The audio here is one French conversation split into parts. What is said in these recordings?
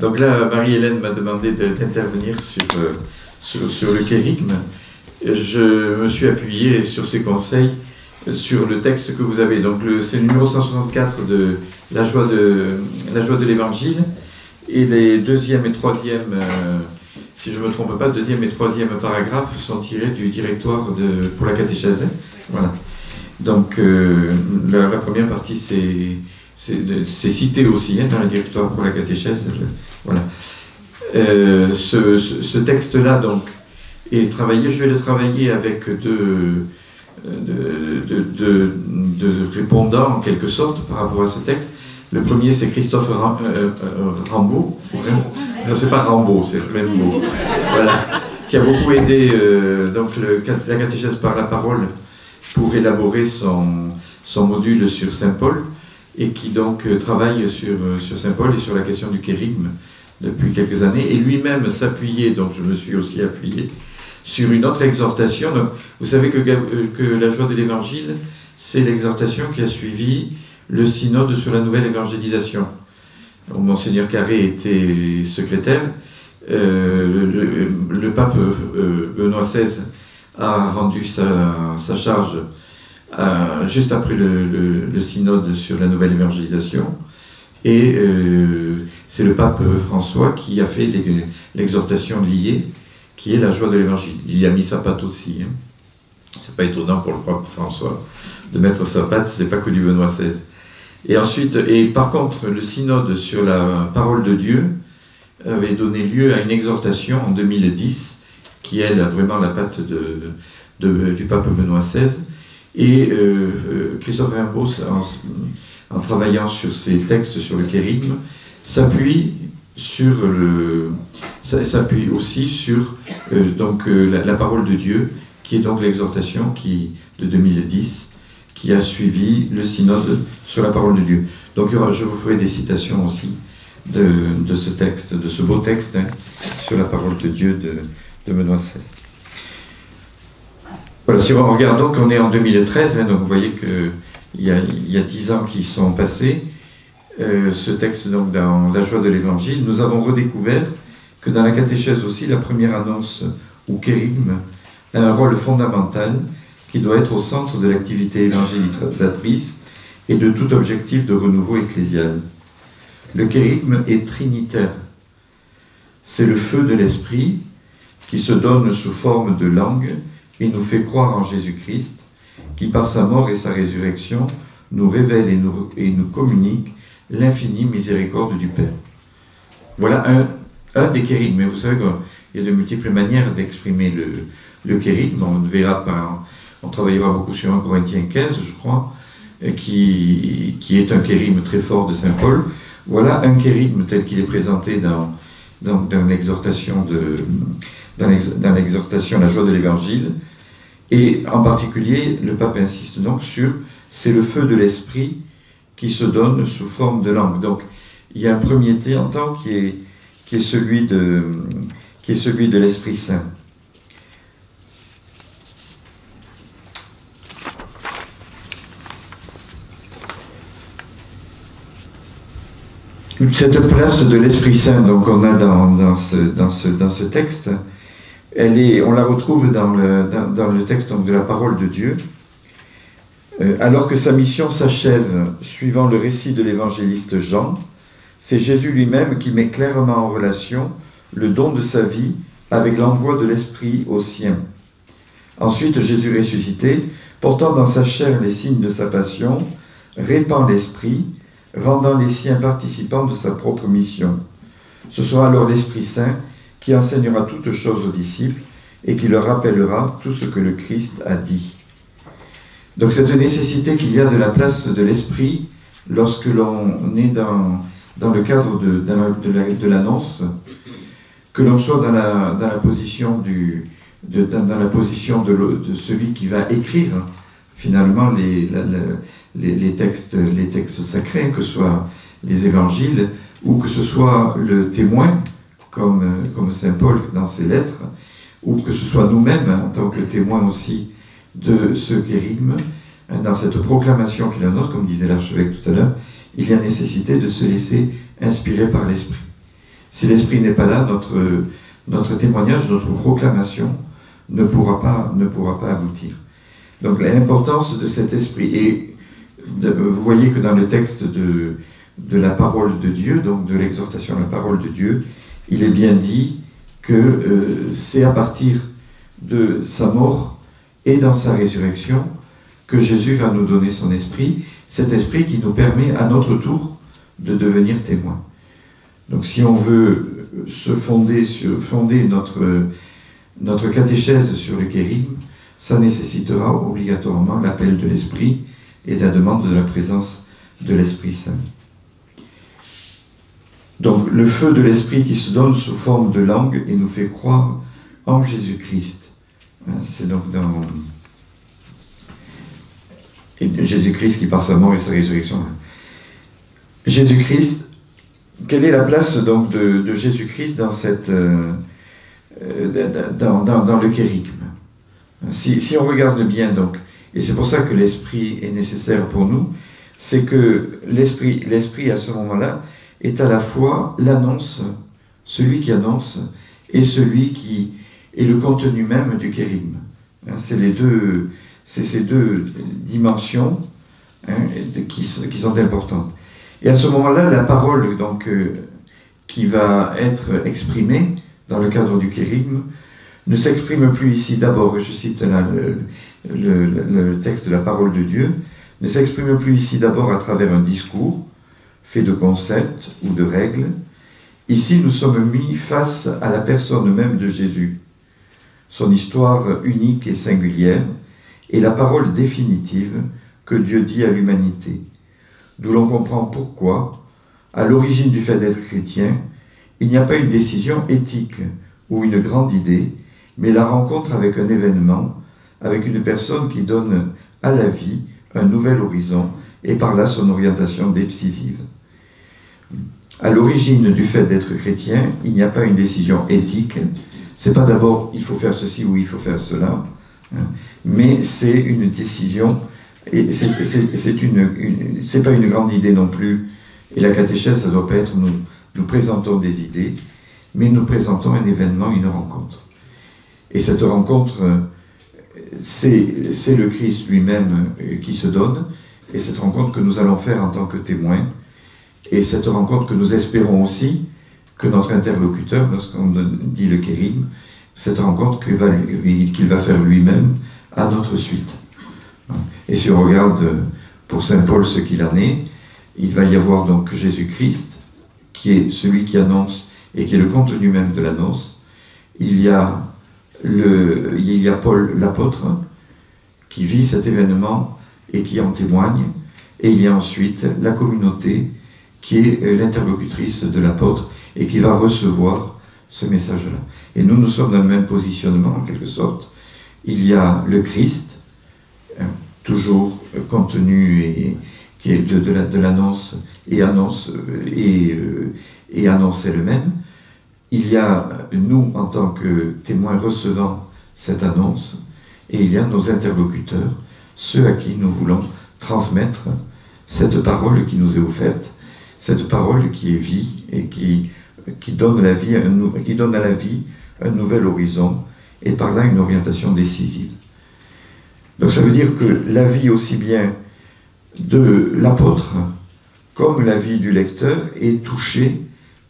Donc là, Marie-Hélène m'a demandé d'intervenir sur le kérigme. Je me suis appuyé sur ses conseils, sur le texte que vous avez. Donc c'est le numéro 164 de la joie de l'Évangile. Et les deuxième et troisième, si je ne me trompe pas, deuxième et troisième paragraphes sont tirés du directoire pour la catéchèse. Voilà. Donc la première partie, c'est cité aussi dans le directoire pour la catéchèse. Voilà. Ce texte-là, donc, est travaillé. Je vais le travailler avec deux répondants, en quelque sorte, par rapport à ce texte. Le premier, c'est Christophe Rambaud. C'est pas Rambaud, c'est Rambaud. Voilà. Qui a beaucoup aidé la catéchèse par la parole pour élaborer son module sur Saint Paul, et qui donc travaille sur Saint Paul et sur la question du kérigme depuis quelques années, et lui-même s'appuyait, donc je me suis aussi appuyé, sur une autre exhortation. Donc, vous savez que la joie de l'Évangile, c'est l'exhortation qui a suivi le synode sur la nouvelle évangélisation. Monseigneur Carré était secrétaire, le pape Benoît XVI a rendu sa charge juste après le synode sur la nouvelle évangélisation, et c'est le pape François qui a fait l'exhortation liée, qui est la joie de l'Évangile. Il y a mis sa patte aussi. Hein. C'est pas étonnant pour le pape François de mettre sa patte, c'est pas que du Benoît XVI. Et ensuite, par contre, le synode sur la parole de Dieu avait donné lieu à une exhortation en 2010, qui est vraiment la patte du pape Benoît XVI. Et Christophe Rambaud, en travaillant sur ces textes sur le kérigme, s'appuie aussi sur la parole de Dieu, qui est donc l'exhortation de 2010, qui a suivi le synode sur la parole de Dieu. Donc je vous ferai des citations aussi de ce texte, de ce beau texte sur la parole de Dieu de Benoît XVI. Voilà, si on regarde donc, on est en 2013, donc vous voyez qu'il y a 10 ans qui sont passés. Ce texte, donc, dans la joie de l'Évangile, nous avons redécouvert que dans la catéchèse aussi, la première annonce, ou kérigme, a un rôle fondamental qui doit être au centre de l'activité évangélisatrice et de tout objectif de renouveau ecclésial. Le kérigme est trinitaire. C'est le feu de l'esprit qui se donne sous forme de langue et nous fait croire en Jésus-Christ, qui par sa mort et sa résurrection nous révèle et nous communique l'infinie miséricorde du Père. Voilà un des kérigmes. Mais vous savez qu'il y a de multiples manières d'exprimer le kérigme. On verra on travaillera beaucoup sur 1 Corinthiens 15, je crois, qui est un kérigme très fort de Saint Paul. Voilà un kérigme tel qu'il est présenté dans l'exhortation la joie de l'Évangile. Et en particulier, le pape insiste donc sur « c'est le feu de l'esprit qui se donne sous forme de langue ». Donc, il y a un premier temps qui est celui de l'Esprit Saint. Cette place de l'Esprit Saint, donc, on a dans ce texte, on la retrouve dans le texte donc, de la parole de Dieu. Alors que sa mission s'achève, suivant le récit de l'évangéliste Jean, c'est Jésus lui-même qui met clairement en relation le don de sa vie avec l'envoi de l'Esprit aux siens. Ensuite, Jésus ressuscité, portant dans sa chair les signes de sa passion, répand l'Esprit, rendant les siens participants de sa propre mission. Ce sera alors l'Esprit Saint qui enseignera toutes choses aux disciples et qui leur rappellera tout ce que le Christ a dit. Donc cette nécessité qu'il y a de la place de l'Esprit lorsque l'on est dans le cadre de l'annonce, que l'on soit dans la position de celui qui va écrire finalement les textes sacrés, que ce soit les évangiles, ou que ce soit le témoin, comme Saint Paul dans ses lettres, ou que ce soit nous-mêmes, en tant que témoins aussi de ce kérigme, dans cette proclamation qui est la nôtre, comme disait l'archevêque tout à l'heure, il y a nécessité de se laisser inspirer par l'Esprit. Si l'Esprit n'est pas là, notre témoignage, notre proclamation ne pourra pas aboutir. Donc l'importance de cet Esprit, et vous voyez que dans le texte de la parole de Dieu, donc de l'exhortation à la parole de Dieu, il est bien dit que c'est à partir de sa mort et dans sa résurrection que Jésus va nous donner son esprit, cet esprit qui nous permet à notre tour de devenir témoins. Donc si on veut fonder notre catéchèse sur le kérigme, ça nécessitera obligatoirement l'appel de l'esprit et la demande de la présence de l'Esprit Saint. Donc le feu de l'esprit qui se donne sous forme de langue et nous fait croire en Jésus-Christ. C'est donc dans Jésus-Christ qui par sa mort et sa résurrection. Jésus-Christ, quelle est la place donc de Jésus-Christ dans le kérigme? Si on regarde bien donc, et c'est pour ça que l'esprit est nécessaire pour nous, c'est que l'esprit à ce moment-là est à la fois l'annonce, celui qui annonce, et celui qui est le contenu même du kérigme. C'est ces deux dimensions qui sont importantes. Et à ce moment-là, la parole donc, qui va être exprimée dans le cadre du kérigme ne s'exprime plus ici d'abord, je cite là le texte de la parole de Dieu, ne s'exprime plus ici d'abord à travers un discours fait de concepts ou de règles. Ici, nous sommes mis face à la personne même de Jésus, son histoire unique et singulière, et la parole définitive que Dieu dit à l'humanité. D'où l'on comprend pourquoi, à l'origine du fait d'être chrétien, il n'y a pas une décision éthique ou une grande idée, mais la rencontre avec un événement, avec une personne qui donne à la vie un nouvel horizon et par là son orientation décisive. À l'origine du fait d'être chrétien, il n'y a pas une décision éthique, c'est pas d'abord il faut faire ceci ou il faut faire cela, mais c'est une décision, et c'est pas une grande idée non plus, et la catéchèse ça doit pas être nous présentons des idées, mais nous présentons un événement, une rencontre. Et cette rencontre, c'est le Christ lui-même qui se donne, et cette rencontre que nous allons faire en tant que témoins, et cette rencontre que nous espérons aussi que notre interlocuteur, lorsqu'on dit le kérigme, cette rencontre qu'il va faire lui-même à notre suite. Et si on regarde pour saint Paul ce qu'il en est, il va y avoir donc Jésus-Christ, qui est celui qui annonce et qui est le contenu même de l'annonce. Il y a Paul l'apôtre qui vit cet événement et qui en témoigne, et il y a ensuite la communauté qui est l'interlocutrice de l'apôtre et qui va recevoir ce message-là. Et nous sommes dans le même positionnement en quelque sorte. Il y a le Christ, toujours contenu et qui est de l'annonce et annonce et annonce elle-même. Il y a nous en tant que témoins recevant cette annonce, et il y a nos interlocuteurs, ceux à qui nous voulons transmettre cette parole qui nous est offerte, cette parole qui est vie et qui donne à la vie un nouvel horizon et par là une orientation décisive. Donc ça veut dire que la vie aussi bien de l'apôtre comme la vie du lecteur est touchée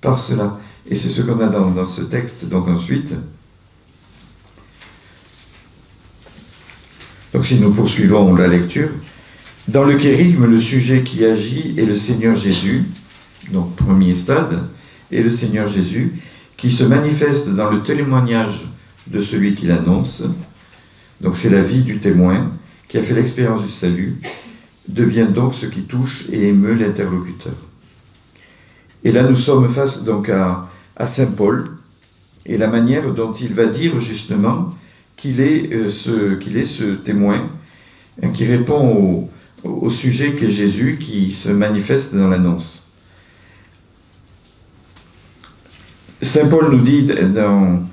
par cela. Et c'est ce qu'on a dans ce texte, donc ensuite. Donc si nous poursuivons la lecture, dans le kérigme, le sujet qui agit est le Seigneur Jésus, donc premier stade, et le Seigneur Jésus, qui se manifeste dans le témoignage de celui qui l'annonce. Donc c'est la vie du témoin qui a fait l'expérience du salut, devient donc ce qui touche et émeut l'interlocuteur. Et là nous sommes face donc à saint Paul, et la manière dont il va dire justement qu'il est ce témoin qui répond au sujet qu'est Jésus qui se manifeste dans l'annonce. Saint Paul nous dit dans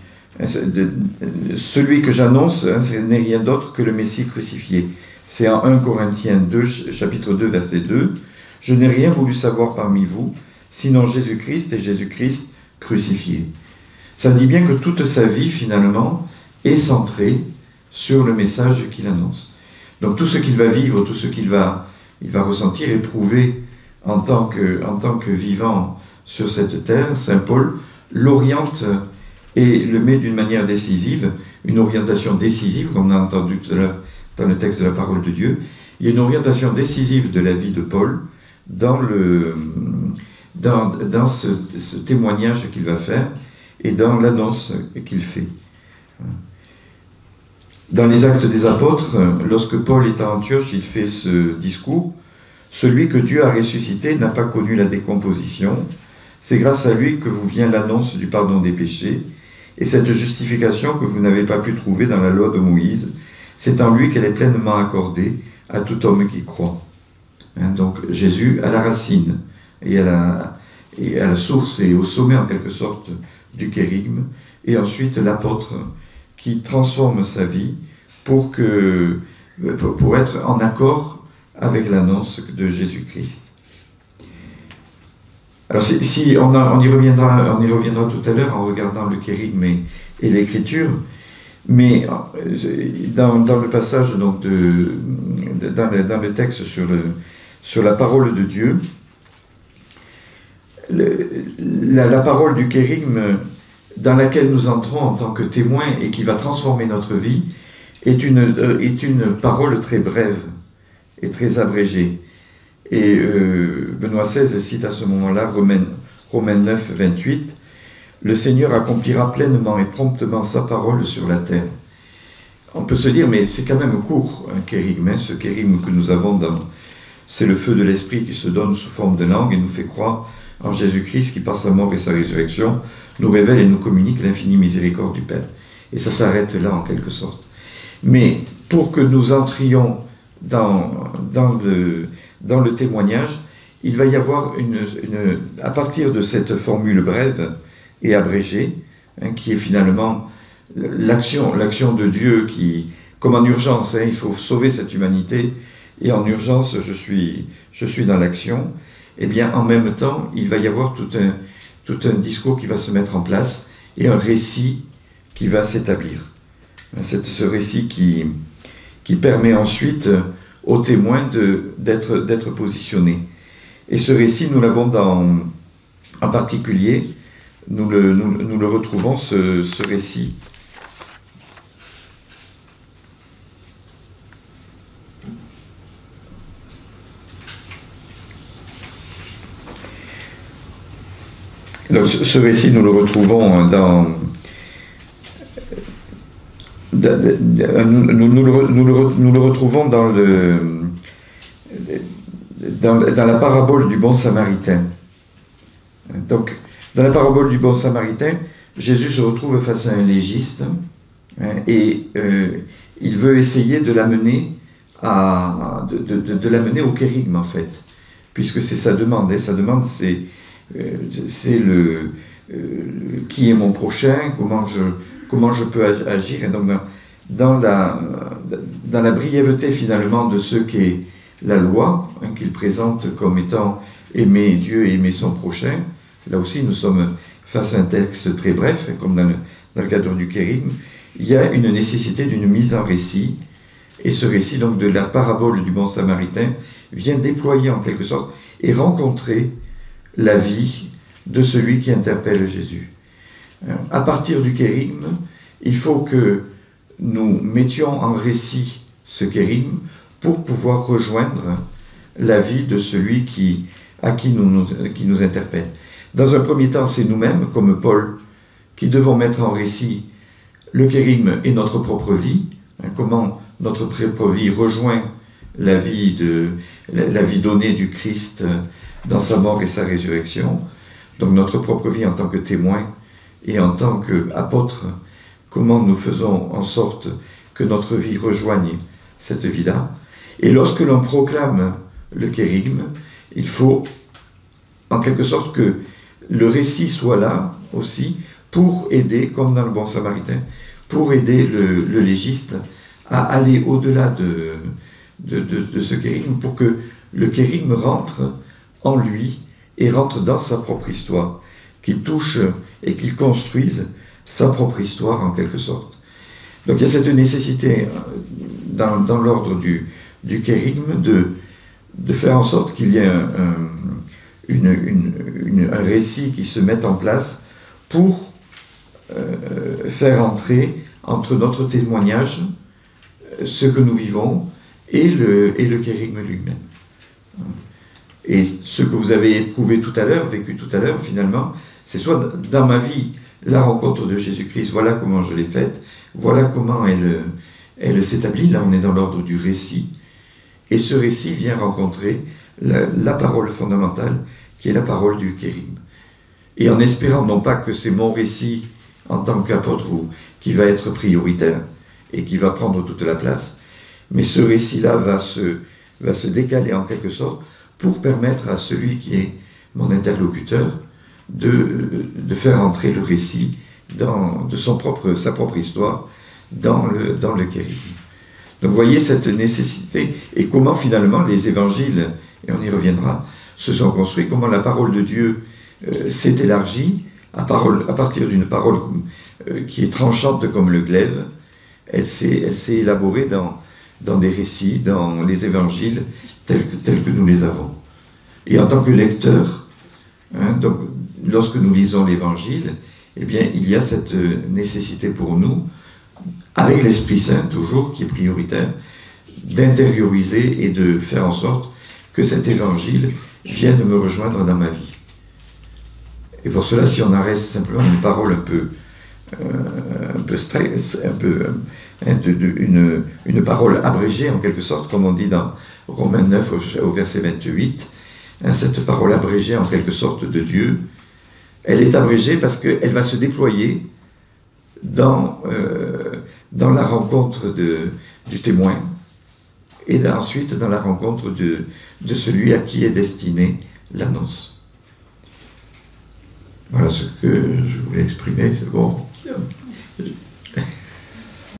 celui que j'annonce, ce n'est rien d'autre que le Messie crucifié. C'est en 1 Corinthiens 2, chapitre 2, verset 2. Je n'ai rien voulu savoir parmi vous, sinon Jésus-Christ et Jésus-Christ crucifié. Ça dit bien que toute sa vie, finalement, est centrée sur le message qu'il annonce. Donc tout ce qu'il va vivre, tout ce qu'il va ressentir, éprouver en tant que vivant sur cette terre, saint Paul l'oriente et le met d'une manière décisive, une orientation décisive, comme on a entendu tout à l'heure dans le texte de la parole de Dieu. Il y a une orientation décisive de la vie de Paul dans ce témoignage qu'il va faire et dans l'annonce qu'il fait. Dans les Actes des Apôtres, lorsque Paul est à Antioche, il fait ce discours. « Celui que Dieu a ressuscité n'a pas connu la décomposition. C'est grâce à lui que vous vient l'annonce du pardon des péchés. Et cette justification que vous n'avez pas pu trouver dans la loi de Moïse, c'est en lui qu'elle est pleinement accordée à tout homme qui croit. » Donc Jésus à la racine et à la source et au sommet en quelque sorte du kérigme, et ensuite l'apôtre qui transforme sa vie pour être en accord avec l'annonce de Jésus-Christ. Alors si on y reviendra tout à l'heure en regardant le kérigme et l'écriture, mais dans le passage donc dans le texte sur la parole de Dieu, la parole du kérigme dans laquelle nous entrons en tant que témoins et qui va transformer notre vie est une parole très brève et très abrégée. Et Benoît XVI cite à ce moment-là Romains 9, 28, « Le Seigneur accomplira pleinement et promptement sa parole sur la terre. » On peut se dire, mais c'est quand même court, un kérigme, ce kérigme que nous avons c'est le feu de l'esprit qui se donne sous forme de langue et nous fait croire en Jésus-Christ qui, par sa mort et sa résurrection, nous révèle et nous communique l'infinie miséricorde du Père. Et ça s'arrête là, en quelque sorte. Mais pour que nous entrions dans le témoignage, il va y avoir à partir de cette formule brève et abrégée, qui est finalement l'action de Dieu qui, comme en urgence, il faut sauver cette humanité, et en urgence, je suis dans l'action, et bien en même temps, il va y avoir tout un discours qui va se mettre en place, et un récit qui va s'établir. C'est ce récit qui permet ensuite aux témoins d'être positionnés. Et ce récit, nous l'avons en particulier, nous le retrouvons, ce récit. Donc, ce récit, nous le retrouvons nous le retrouvons dans la parabole du bon samaritain. Donc, dans la parabole du bon samaritain, Jésus se retrouve face à un légiste et il veut essayer de l'amener au kérigme, en fait, puisque c'est sa demande. Et sa demande, c'est qui est mon prochain, comment je peux agir. Et donc, dans la brièveté, finalement, de ce qu'est la loi, qu'il présente comme étant aimer Dieu et aimer son prochain, là aussi, nous sommes face à un texte très bref, comme dans le cadre du kérigme, il y a une nécessité d'une mise en récit, et ce récit, donc, de la parabole du bon samaritain, vient déployer, en quelque sorte, et rencontrer la vie de celui qui interpelle Jésus. À partir du kérigme, il faut que nous mettions en récit ce kérigme pour pouvoir rejoindre la vie de celui qui nous interpelle. Dans un premier temps, c'est nous-mêmes, comme Paul, qui devons mettre en récit le kérigme et notre propre vie, comment notre propre vie rejoint la vie donnée du Christ dans sa mort et sa résurrection, donc notre propre vie en tant que témoin et en tant qu'apôtre, comment nous faisons en sorte que notre vie rejoigne cette vie-là. Et lorsque l'on proclame le kérigme, il faut en quelque sorte que le récit soit là aussi pour aider, comme dans le bon samaritain, pour aider le légiste à aller au-delà de ce kérigme, pour que le kérigme rentre en lui et rentre dans sa propre histoire. qu'il touche et qu'il construise sa propre histoire en quelque sorte. Donc il y a cette nécessité dans l'ordre du kérigme de faire en sorte qu'il y ait un récit qui se mette en place pour faire entrer entre notre témoignage, ce que nous vivons, et le kérigme lui-même. Et ce que vous avez éprouvé tout à l'heure, vécu tout à l'heure, finalement, c'est soit dans ma vie, la rencontre de Jésus-Christ, voilà comment je l'ai faite, voilà comment elle s'établit, là on est dans l'ordre du récit, et ce récit vient rencontrer la parole fondamentale, qui est la parole du kérigme. Et en espérant non pas que c'est mon récit en tant qu'apôtre qui va être prioritaire et qui va prendre toute la place, mais ce récit-là va se décaler en quelque sorte pour permettre à celui qui est mon interlocuteur de faire entrer le récit de sa propre histoire dans le kérigme. Donc vous voyez cette nécessité et comment finalement les évangiles, et on y reviendra, se sont construits, comment la parole de Dieu s'est élargie à partir d'une parole qui est tranchante comme le glaive. Elle s'est élaborée dans des récits, dans les évangiles tels que nous les avons. Et en tant que lecteur, donc, lorsque nous lisons l'évangile, eh bien, il y a cette nécessité pour nous, avec l'Esprit Saint toujours, qui est prioritaire, d'intérioriser et de faire en sorte que cet évangile vienne me rejoindre dans ma vie. Et pour cela, si on arrête simplement une parole un peu stress, une parole abrégée en quelque sorte, comme on dit dans Romains 9 au verset 28, cette parole abrégée en quelque sorte de Dieu, elle est abrégée parce qu'elle va se déployer dans la rencontre du témoin et ensuite dans la rencontre de celui à qui est destinée l'annonce. Voilà ce que je voulais exprimer, c'est bon.